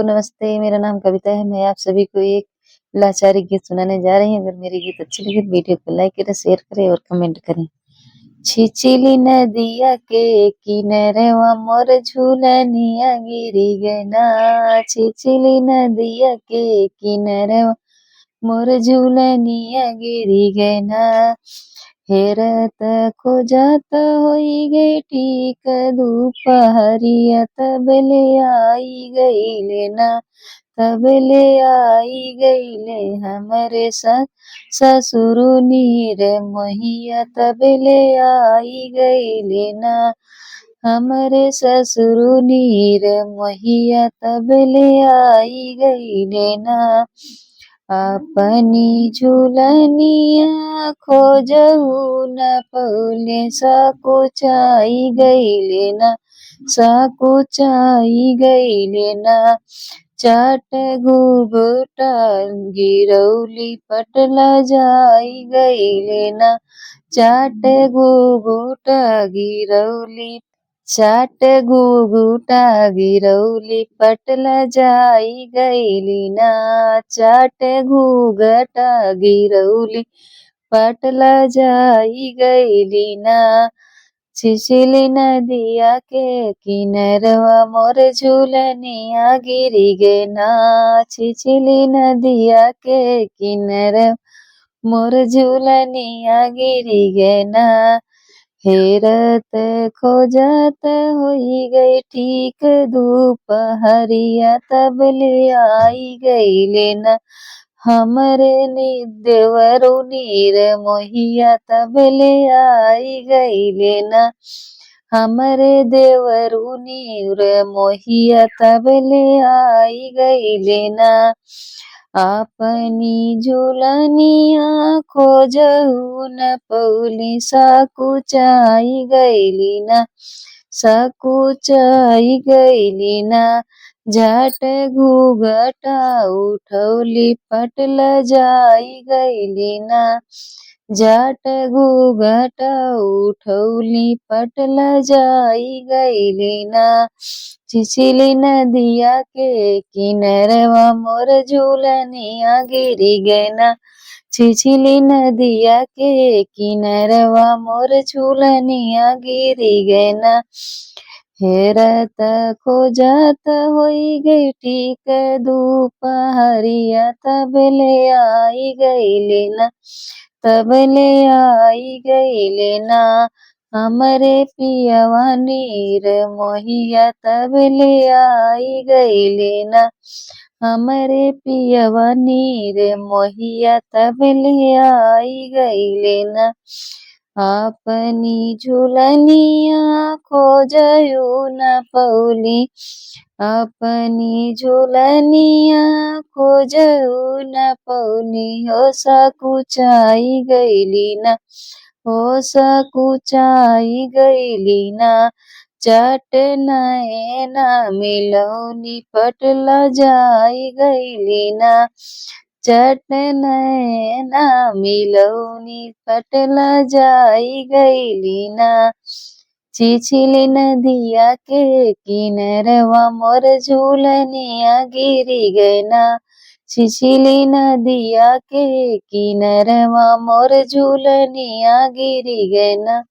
नमस्ते, मेरा नाम कविता है। मैं आप सभी को एक लाचारी गीत सुनाने जा रही हूँ। अगर मेरे गीत अच्छे लगे तो वीडियो को लाइक करें, शेयर करें और कमेंट करें। छिछिली नदिया के किनारवा मोर झूलनिया गिरी गना। छिछिली नदिया के किनारवा मोर झूलनिया गिरी गना। हेरत खोजत होई गई ठीक दुपहरिया तबले आई गईले ना। तबले आई गईले हमरे ससुर नीर मोहिया तबले आई गईले ना। हमरे ससुर नीर मोहिया तबले आई गईले ना। अपनी झूलनिया खोजहु न पौले सकुचाई गईले ना। सकुचाई गईले ना। चाट घुघुटा गिरौली पटला जाई गईले ना। चाट घुघुटा गिरौली चाट घुघुटा गिरौली पटला जाई गईली ना। चाट घुघटा गिरौली पटला जाई गईली ना। छिछिली नदिया के किनारवा मोर झूलनिया गिरी गे ना। छिछिली नदिया के किनारवा मोर झूलनिया गिरी गे ना। हेरत खोजत होई गई ठीक दुपहरिया तबले आई गईले ना। हमरे देवरु नीर मोहिया तबले आई गईले ना। हमरे देवरु नीर मोहिया तबले आई गईले ना। अपनी झूलनिया खोजहु न पौली सकुचाई गईली ना। सकुचाई गईली ना। झट घूघटा उठौली पटला जाई गईली ना। झट घूघटा उठौली पटला जाई गईली ना। छिछिली नदिया के किनारवा मोर झूलनिया गिरी गए ना। छिछिली नदिया के किनारवा मोर झूलनिया गिरी गए ना। हेरत खोजत होई गई ठीक दुपहरिया तबले आई गईले ना। तबले आई गईले ना। हमरे पियवा नीर मोहिया तबले आई गईले ना। हमरे पियवा नीर मोहिया तबले आई गईले ना। अपनी झूलनिया खोजहु न पौली। अपनी झूलनिया खोजहु न पौली हो सकुचाई गईली ना। हो सकुचाई गईली ना। चट नैना मिलौनी पटला जाई गईली ना। चट नैना मिलौनी पटला जाई गईली ना। छिछिली नदिया के किनारवा मोर झूलनिया गिरी गए ना। छिछिली नदिया के किनारवा मोर झूलनिया गिरी गए ना।